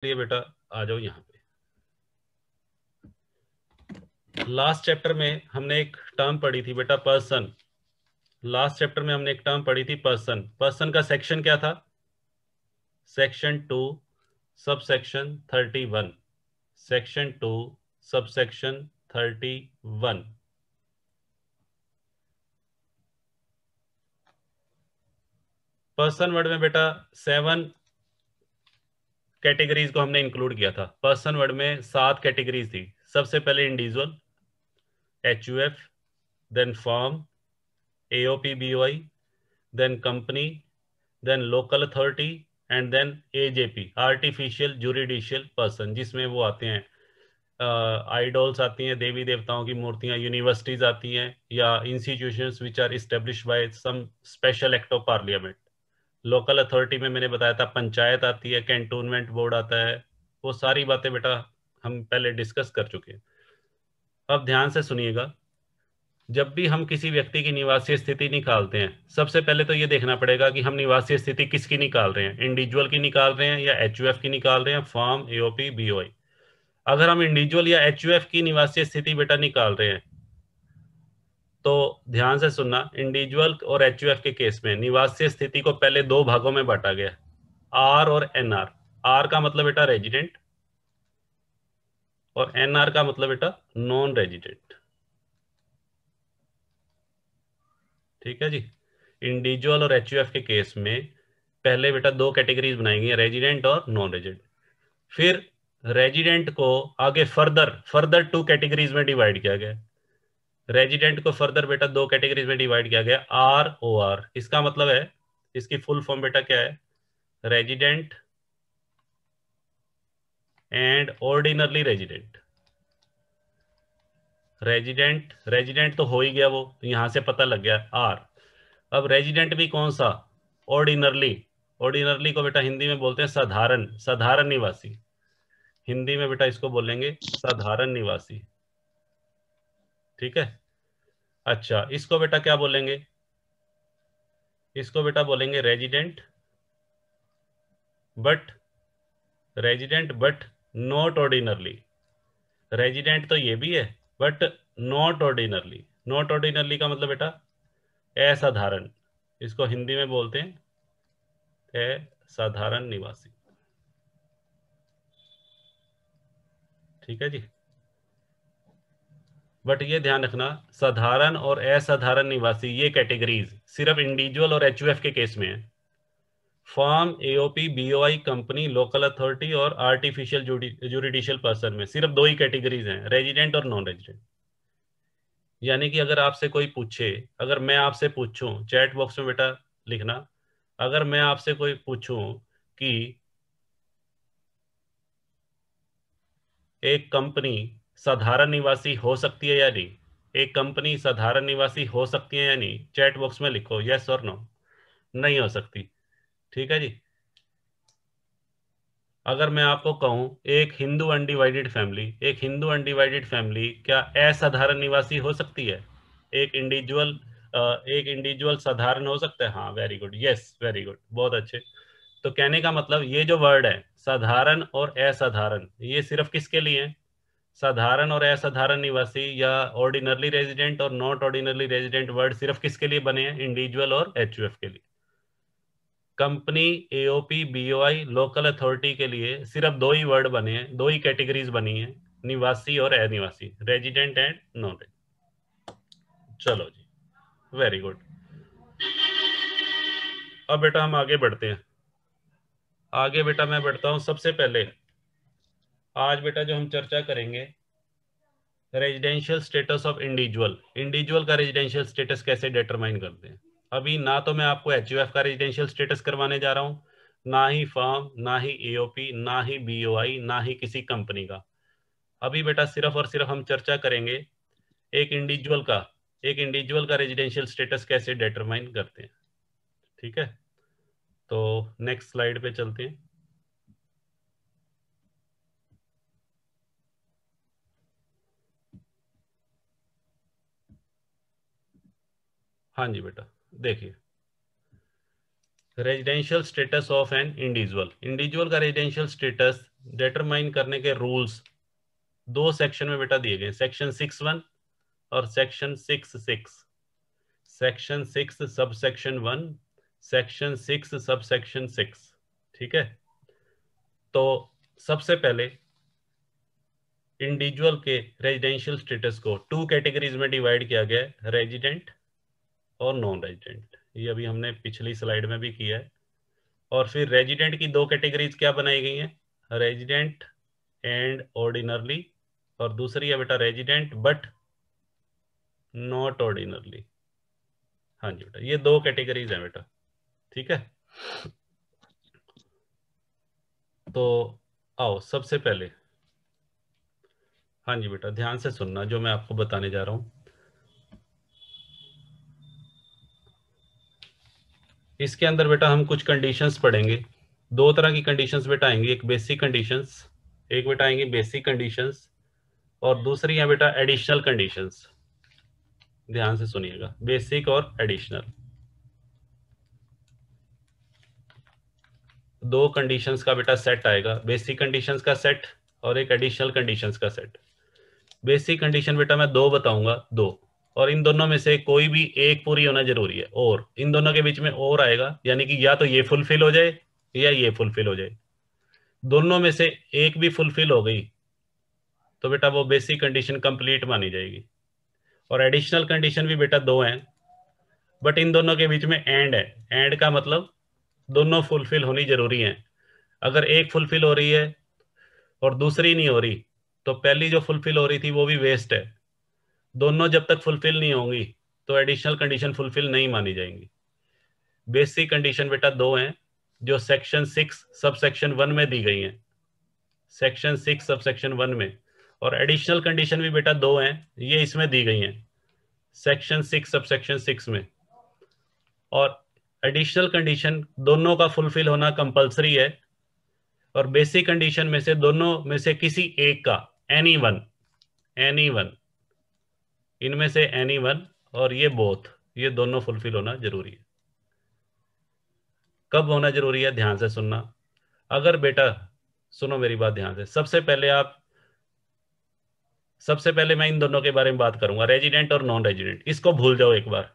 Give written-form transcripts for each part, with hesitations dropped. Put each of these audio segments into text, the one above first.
लिए बेटा आ जाओ यहाँ पे। लास्ट चैप्टर में हमने एक टर्म पढ़ी थी बेटा, पर्सन। लास्ट चैप्टर में हमने एक टर्म पढ़ी थी पर्सन। पर्सन का सेक्शन क्या था? Section 2 sub section 31। Section 2 sub section 31। Person word में बेटा 7 कैटेगरीज को हमने इंक्लूड किया था। पर्सन वर्ड में 7 कैटेगरीज थी। सबसे पहले individual, HUF, then firm, AOP BOI, then company, then local authority, and then AJP, artificial juridical person, जिसमें वो आते हैं आइडल्स आती हैं, देवी देवताओं की मूर्तियां, यूनिवर्सिटीज आती हैं, या institutions which are establish by some special act of parliament. Local authority में मैंने बताया था पंचायत आती है, कैंटोनमेंट बोर्ड आता है। वो सारी बातें बेटा हम पहले डिस्कस कर चुके हैं। अब ध्यान से सुनिएगा। जब भी हम किसी व्यक्ति की निवासीय स्थिति निकालते हैं, सबसे पहले तो ये देखना पड़ेगा कि हम निवासीय स्थिति किसकी निकाल रहे हैं। इंडिविजुअल की निकाल रहे हैं या HUF की निकाल रहे हैं, फर्म, AOP BOI। अगर हम इंडिविजुअल या HUF की निवासीय स्थिति बेटा निकाल रहे हैं तो ध्यान से सुनना, इंडिविजुअल और HUF के केस में निवासीय स्थिति को पहले 2 भागों में बांटा गया, R और NR। R का मतलब बेटा रेजिडेंट और NR का मतलब बेटा नॉन रेजिडेंट। ठीक है जी। इंडिविजुअल और HUF के केस में पहले बेटा 2 कैटेगरीज बनाई गई, रेजिडेंट और नॉन रेजिडेंट। फिर रेजिडेंट को आगे फर्दर 2 कैटेगरीज में डिवाइड किया गया। रेजिडेंट को फर्दर बेटा 2 कैटेगरीज में डिवाइड किया गया, ROR। इसका मतलब है, इसकी फुल फॉर्म बेटा क्या है? Resident and ordinarily resident. Resident तो हो ही गया, वो तो यहां से पता लग गया R। अब रेजिडेंट भी कौन सा? ऑर्डिनरली। ऑर्डिनरली को बेटा हिंदी में बोलते हैं साधारण, साधारण निवासी। हिंदी में बेटा इसको बोलेंगे साधारण निवासी। ठीक है। अच्छा, इसको बेटा क्या बोलेंगे? इसको बेटा बोलेंगे but resident but not ordinarily. Resident तो ये भी है, but not ordinarily. Not ordinarily का मतलब बेटा असाधारण। इसको हिंदी में बोलते हैं असाधारण निवासी। ठीक है जी। बट ये ध्यान रखना, साधारण और असाधारण निवासी ये कैटेगरीज सिर्फ इंडिविजुअल और HUF के केस में है। Firm, AOP BOI, company, local authority और आर्टिफिशियल जुडिशियल पर्सन में सिर्फ 2 ही कैटेगरीज हैं, रेजिडेंट और नॉन रेजिडेंट। यानी कि अगर आपसे कोई पूछे, अगर मैं आपसे पूछूं, चैट बॉक्स में बेटा लिखना, अगर मैं आपसे कोई पूछूं कि एक कंपनी साधारण निवासी हो सकती है या नहीं, एक कंपनी साधारण निवासी हो सकती है या नहीं, चैट बॉक्स में लिखो यस और नो। नहीं हो सकती। ठीक है जी। अगर मैं आपको कहूं एक हिंदू अनडिवाइडेड फैमिली, एक हिंदू अनडिवाइडेड फैमिली क्या असाधारण निवासी हो सकती है? एक इंडिविजुअल, एक इंडिविजुअल साधारण हो सकता है? हाँ, very good, yes, very good, बहुत अच्छे। तो कहने का मतलब ये जो वर्ड है साधारण और असाधारण, ये सिर्फ किसके लिए है? साधारण और असाधारण निवासी या ऑर्डिनरली रेजिडेंट और नॉट ऑर्डिनरली रेजिडेंट वर्ड सिर्फ किसके लिए बने हैं? इंडिविजुअल और HUF के लिए। Company, AOP BOI, local authority के लिए सिर्फ 2 ही वर्ड बने हैं, 2 ही कैटेगरीज बनी है, निवासी और अनिवासी, रेजिडेंट एंड नॉन रेजिडेंट। चलो जी, वेरी गुड। अब बेटा हम आगे बढ़ते हैं। आगे बेटा मैं बढ़ता हूं। सबसे पहले आज बेटा जो हम चर्चा करेंगे, residential status of individual. Individual का रेजिडेंशियल स्टेटस कैसे डिटरमाइन करते हैं। अभी ना तो मैं आपको HUF का रेजिडेंशियल स्टेटस करवाने जा रहा हूं, ना ही फर्म, ना ही AOP, ना ही BOI, ना ही किसी कंपनी का। अभी बेटा सिर्फ और सिर्फ हम चर्चा करेंगे एक इंडिविजुअल का, एक इंडिविजुअल का रेजिडेंशियल स्टेटस कैसे डिटरमाइन करते हैं। ठीक है, तो नेक्स्ट स्लाइड पे चलते हैं। हाँ जी बेटा, देखिए residential status of an individual. Individual का रेजिडेंशियल स्टेटस डिटरमाइन करने के रूल्स दो सेक्शन में बेटा दिए गए, सेक्शन 6(1) और section 6(6). Section 6 sub section 1, section 6 sub section 6। ठीक है, तो सबसे पहले इंडिविजुअल के रेजिडेंशियल स्टेटस को टू कैटेगरीज में डिवाइड किया गया है, रेजिडेंट और नॉन रेजिडेंट। ये अभी हमने पिछली स्लाइड में भी किया है। और फिर रेजिडेंट की दो कैटेगरीज क्या बनाई गई हैं, रेजिडेंट एंड ऑर्डिनरली, और दूसरी है बेटा रेजिडेंट बट नॉट ऑर्डिनरली। हाँ जी बेटा, ये दो कैटेगरीज हैं बेटा। ठीक है, तो आओ सबसे पहले, हाँ जी बेटा ध्यान से सुनना जो मैं आपको बताने जा रहा हूँ। इसके अंदर बेटा हम कुछ कंडीशंस पढ़ेंगे। दो तरह की कंडीशंस बेटा आएंगी, एक बेसिक कंडीशंस, एक बेटा आएंगी बेसिक कंडीशंस, और दूसरी है बेटा एडिशनल कंडीशंस। ध्यान से सुनिएगा, बेसिक और एडिशनल, दो कंडीशंस का बेटा सेट आएगा, बेसिक कंडीशंस का सेट और एक एडिशनल कंडीशंस का सेट। बेसिक कंडीशन बेटा मैं दो बताऊंगा, दो, और इन दोनों में से कोई भी एक पूरी होना जरूरी है, और इन दोनों के बीच में और आएगा, यानी कि या तो ये फुलफिल हो जाए या ये फुलफिल हो जाए। दोनों में से एक भी फुलफिल हो गई तो बेटा वो बेसिक कंडीशन कंप्लीट मानी जाएगी। और एडिशनल कंडीशन भी बेटा दो हैं, बट इन दोनों के बीच में एंड है। एंड का मतलब दोनों फुलफिल होनी जरूरी है। अगर एक फुलफिल हो रही है और दूसरी नहीं हो रही तो पहली जो फुलफिल हो रही थी वो भी वेस्ट है। दोनों जब तक फुलफिल नहीं होंगी तो एडिशनल कंडीशन फुलफिल नहीं मानी जाएंगी। बेसिक कंडीशन बेटा दो हैं जो सेक्शन 6 सब सेक्शन 1 में दी गई हैं, सेक्शन 6 सब सेक्शन 1 में। और एडिशनल कंडीशन भी बेटा दो हैं, ये इसमें दी गई हैं, सेक्शन 6 सब सेक्शन 6 में। और एडिशनल कंडीशन दोनों का फुलफिल होना कंपलसरी है, और बेसिक कंडीशन में से दोनों में से किसी एक का, एनी वन, इनमें से एनी वन और ये बोथ, ये दोनों फुलफिल होना जरूरी है। कब होना जरूरी है, ध्यान से सुनना। अगर बेटा सुनो मेरी बात ध्यान से, सबसे पहले मैं इन दोनों के बारे में बात करूंगा, रेजिडेंट और नॉन रेजिडेंट। इसको भूल जाओ एक बार,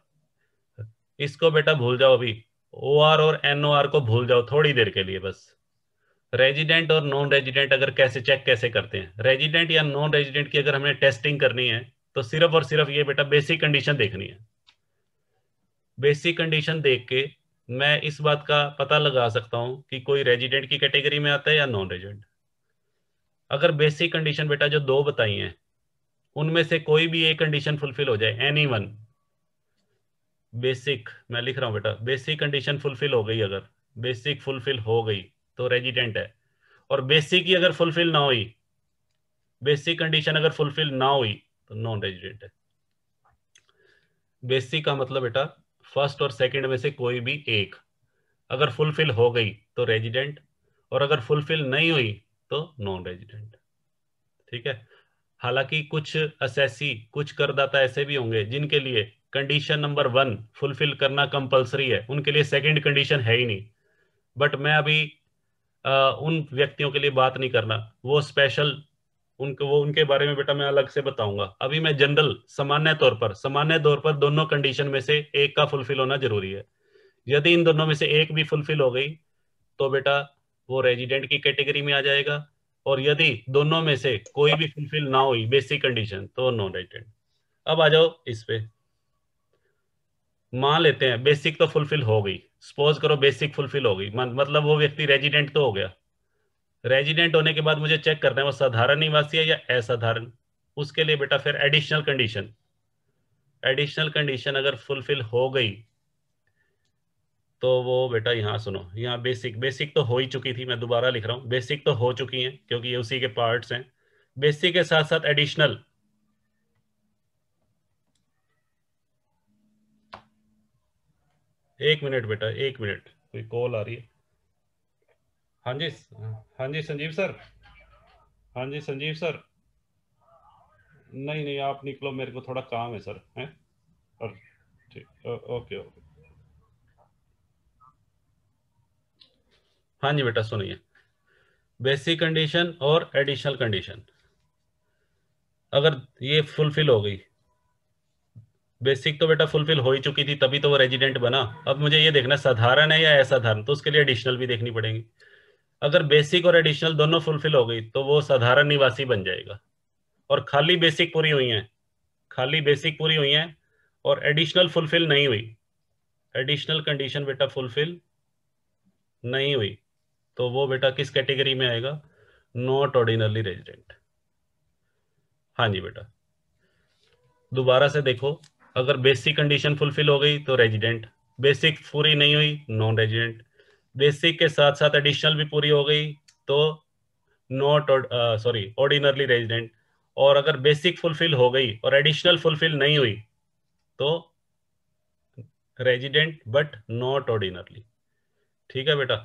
इसको बेटा भूल जाओ अभी। ओ आर और एन ओ आर को भूल जाओ थोड़ी देर के लिए बस। रेजिडेंट और नॉन रेजिडेंट अगर कैसे चेक कैसे करते हैं, रेजिडेंट या नॉन रेजिडेंट की अगर हमें टेस्टिंग करनी है तो सिर्फ और सिर्फ ये बेटा बेसिक कंडीशन देखनी है। बेसिक कंडीशन देख के मैं इस बात का पता लगा सकता हूं कि कोई रेजिडेंट की कैटेगरी में आता है या नॉन रेजिडेंट। अगर बेसिक कंडीशन बेटा जो दो बताई हैं उनमें से कोई भी एक कंडीशन फुलफिल हो जाए, एनी वन, बेसिक मैं लिख रहा हूं बेटा, बेसिक कंडीशन फुलफिल हो गई, अगर बेसिक फुलफिल हो गई तो रेजिडेंट है। और बेसिक ही अगर फुलफिल ना हुई, बेसिक कंडीशन अगर फुलफिल ना हुई तो नॉन रेजिडेंट है। बेसिक का मतलब बेटा फर्स्ट और सेकंड में से कोई भी एक अगर फुलफिल हो गई तो रेजिडेंट, और अगर फुलफिल नहीं हुई तो नॉन रेजिडेंट। ठीक है, हालांकि कुछ असेसी, कुछ करदाता ऐसे भी होंगे जिनके लिए कंडीशन नंबर 1 फुलफिल करना कंपलसरी है, उनके लिए सेकंड कंडीशन है ही नहीं। बट मैं अभी उन व्यक्तियों के लिए बात नहीं करना, वो स्पेशल, उनको वो उनके बारे में बेटा मैं अलग से बताऊंगा। अभी मैं जनरल सामान्य तौर पर दोनों कंडीशन में से एक का फुलफिल होना जरूरी है। यदि इन दोनों में से एक भी फुलफिल हो गई तो बेटा वो रेजिडेंट की कैटेगरी में आ जाएगा, और यदि दोनों में से कोई भी फुलफिल ना हुई बेसिक कंडीशन तो नॉन रेजिडेंट। अब आ जाओ इस पे, मान लेते हैं बेसिक तो फुलफिल हो गई, सपोज करो बेसिक फुलफिल हो गई, मतलब वो व्यक्ति रेजिडेंट तो हो गया। रेजिडेंट होने के बाद मुझे चेक करना है वो साधारण निवासी है या असाधारण। उसके लिए बेटा फिर एडिशनल कंडीशन अगर फुलफिल हो गई तो वो बेटा यहाँ सुनो, यहाँ बेसिक तो हो ही चुकी थी, मैं दोबारा लिख रहा हूँ, बेसिक तो हो चुकी हैं क्योंकि ये उसी के पार्ट्स हैं। बेसिक के साथ साथ एडिशनल, एक मिनट बेटा एक मिनट, कोई कॉल आ रही है। हाँ जी, हाँ जी संजीव सर, हाँ जी संजीव सर। नहीं नहीं आप निकलो, मेरे को थोड़ा काम है सर, हैं। और ठीक, ओके ओके। हाँ जी बेटा सुनिए, बेसिक कंडीशन और एडिशनल कंडीशन अगर ये फुलफिल हो गई, बेसिक तो बेटा फुलफिल हो ही चुकी थी तभी तो वो रेजिडेंट बना। अब मुझे ये देखना साधारण है या असाधारण, तो उसके लिए एडिशनल भी देखनी पड़ेगी। अगर बेसिक और एडिशनल दोनों फुलफिल हो गई तो वो साधारण निवासी बन जाएगा। और खाली बेसिक पूरी हुई है, खाली बेसिक पूरी हुई है और एडिशनल फुलफिल नहीं हुई, एडिशनल कंडीशन बेटा फुलफिल नहीं हुई, तो वो बेटा किस कैटेगरी में आएगा? Not ordinarily resident. हाँ जी बेटा, दोबारा से देखो, अगर बेसिक कंडीशन फुलफिल हो गई तो रेजिडेंट, बेसिक पूरी नहीं हुई नॉन रेजिडेंट, बेसिक के साथ साथ एडिशनल भी पूरी हो गई तो नॉट सॉरी ऑर्डिनरली रेजिडेंट, और अगर बेसिक फुलफिल हो गई और एडिशनल फुलफिल नहीं हुई तो रेजिडेंट बट नॉट ऑर्डिनरली। ठीक है बेटा,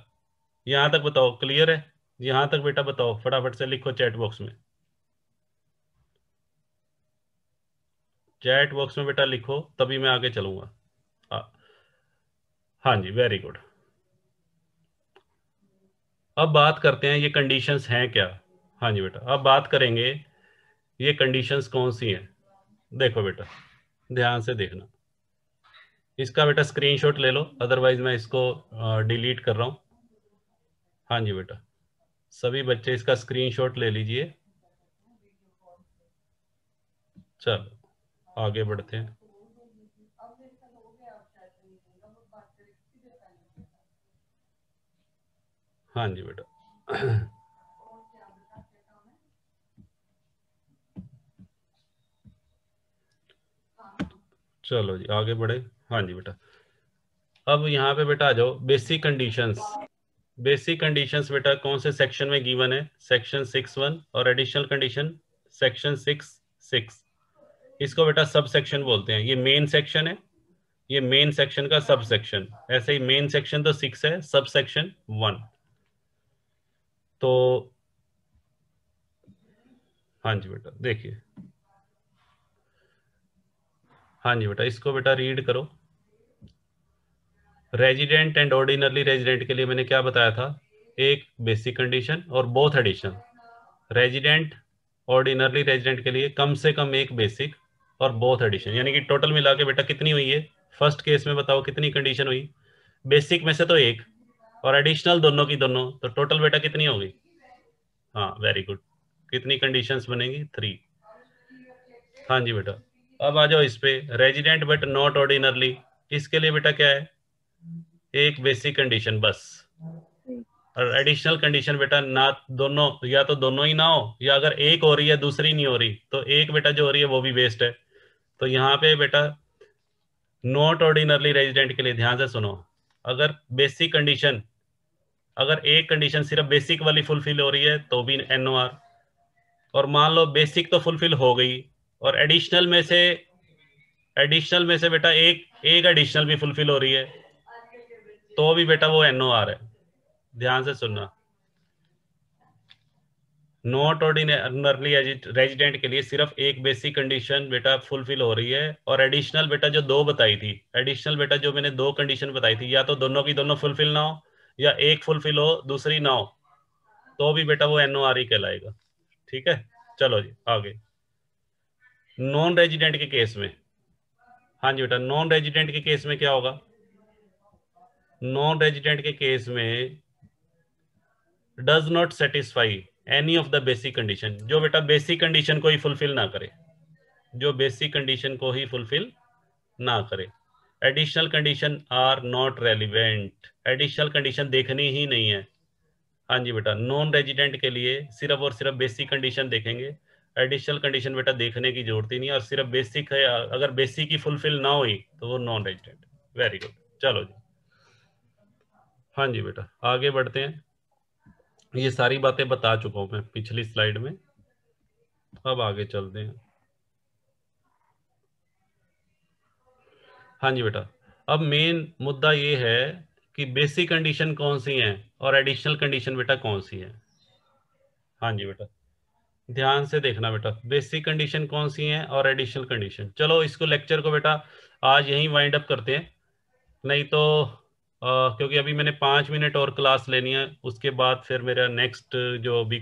यहां तक बताओ क्लियर है? यहां तक बेटा बताओ, फटाफट से लिखो चैट बॉक्स में, चैट बॉक्स में बेटा लिखो तभी मैं आगे चलूंगा। हाँ, हाँ जी वेरी गुड। अब बात करते हैं ये कंडीशंस हैं क्या। हाँ जी बेटा, अब बात करेंगे ये कंडीशंस कौन सी हैं। देखो बेटा, ध्यान से देखना, इसका बेटा स्क्रीनशॉट ले लो, अदरवाइज मैं इसको डिलीट कर रहा हूँ। हाँ जी बेटा, सभी बच्चे इसका स्क्रीनशॉट ले लीजिए। चलो आगे बढ़ते हैं। हाँ जी बेटा चलो जी आगे बढ़े। हाँ जी बेटा, अब यहाँ पे बेटा आ जाओ, बेसिक कंडीशंस। बेसिक कंडीशंस बेटा कौन से सेक्शन में गिवन है? सेक्शन 6(1) और एडिशनल कंडीशन सेक्शन 6(6). इसको बेटा सब सेक्शन बोलते हैं, ये मेन सेक्शन है, ये मेन सेक्शन का सब सेक्शन। ऐसे ही मेन सेक्शन तो 6 है, सब सेक्शन 1। तो हाँ जी बेटा देखिए, हाँ जी बेटा इसको बेटा रीड करो। रेजिडेंट एंड ऑर्डिनरली रेजिडेंट के लिए मैंने क्या बताया था? एक बेसिक कंडीशन और both addition. Resident ordinarily resident के लिए कम से कम एक बेसिक और बोथ एडिशन, यानी कि टोटल मिला के बेटा कितनी हुई है? फर्स्ट केस में बताओ कितनी कंडीशन हुई? बेसिक में से तो एक और एडिशनल दोनों की दोनों, तो टोटल बेटा कितनी होगी? हाँ वेरी गुड, कितनी कंडीशंस बनेंगी? 3। हाँ जी बेटा, अब आ जाओ इस पे, रेजिडेंट बट नॉट ऑर्डिनरली, इसके लिए बेटा क्या है? एक बेसिक कंडीशन बस। और एडिशनल कंडीशन बेटा ना, दोनों या तो दोनों ही ना हो, या अगर एक हो रही है दूसरी नहीं हो रही तो एक बेटा जो हो रही है वो भी वेस्ट है। तो यहाँ पे बेटा नॉट ऑर्डिनरली रेजिडेंट के लिए ध्यान से सुनो, अगर बेसिक कंडीशन, अगर एक कंडीशन सिर्फ बेसिक वाली फुलफिल हो रही है तो भी NOR, और मान लो बेसिक तो फुलफिल हो गई और एडिशनल में से बेटा एक एक एडिशनल भी फुलफिल हो रही है तो भी बेटा वो NOR है। ध्यान से सुनना, नॉट ऑर्डिनरली रेजिडेंट के लिए सिर्फ एक बेसिक कंडीशन बेटा फुलफिल हो रही है, और एडिशनल बेटा जो दो बताई थी, एडिशनल बेटा जो मैंने दो कंडीशन बताई थी, या तो दोनों की दोनों फुलफिल ना हो या एक फुलफिल हो दूसरी ना हो, तो भी बेटा वो NOR ही कहलाएगा। ठीक है, चलो जी आगे। नॉन रेजिडेंट के केस में, हाँ जी बेटा नॉन रेजिडेंट के केस में क्या होगा? नॉन रेजिडेंट के केस में does not satisfy any of the basic condition, जो बेटा बेसिक कंडीशन को ही फुलफिल ना करे, जो बेसिक कंडीशन को ही फुलफिल ना करे। Additional condition are not relevant, additional condition देखनी ही नहीं है। हाँ जी बेटा, नॉन रेजिडेंट के लिए सिर्फ और सिर्फ बेसिक कंडीशन देखेंगे, एडिशनल कंडीशन बेटा देखने की जरूरत ही नहीं है, और सिर्फ बेसिक है, अगर बेसिक ही फुलफिल ना हुई तो वो नॉन रेजिडेंट। वेरी गुड, चलो जी हाँ जी बेटा आगे बढ़ते हैं। ये सारी बातें बता चुका हूं मैं पिछली स्लाइड में, अब आगे चलते हैं। हाँ जी बेटा, अब मेन मुद्दा ये है कि बेसिक कंडीशन कौन सी है और एडिशनल कंडीशन बेटा कौन सी है। हाँ जी बेटा, ध्यान से देखना बेटा, बेसिक कंडीशन कौन सी है और एडिशनल कंडीशन। चलो इसको लेक्चर को बेटा आज यहीं वाइंड अप करते हैं, नहीं तो क्योंकि अभी मैंने 5 मिनट और क्लास लेनी है, उसके बाद फिर मेरा नेक्स्ट जो भी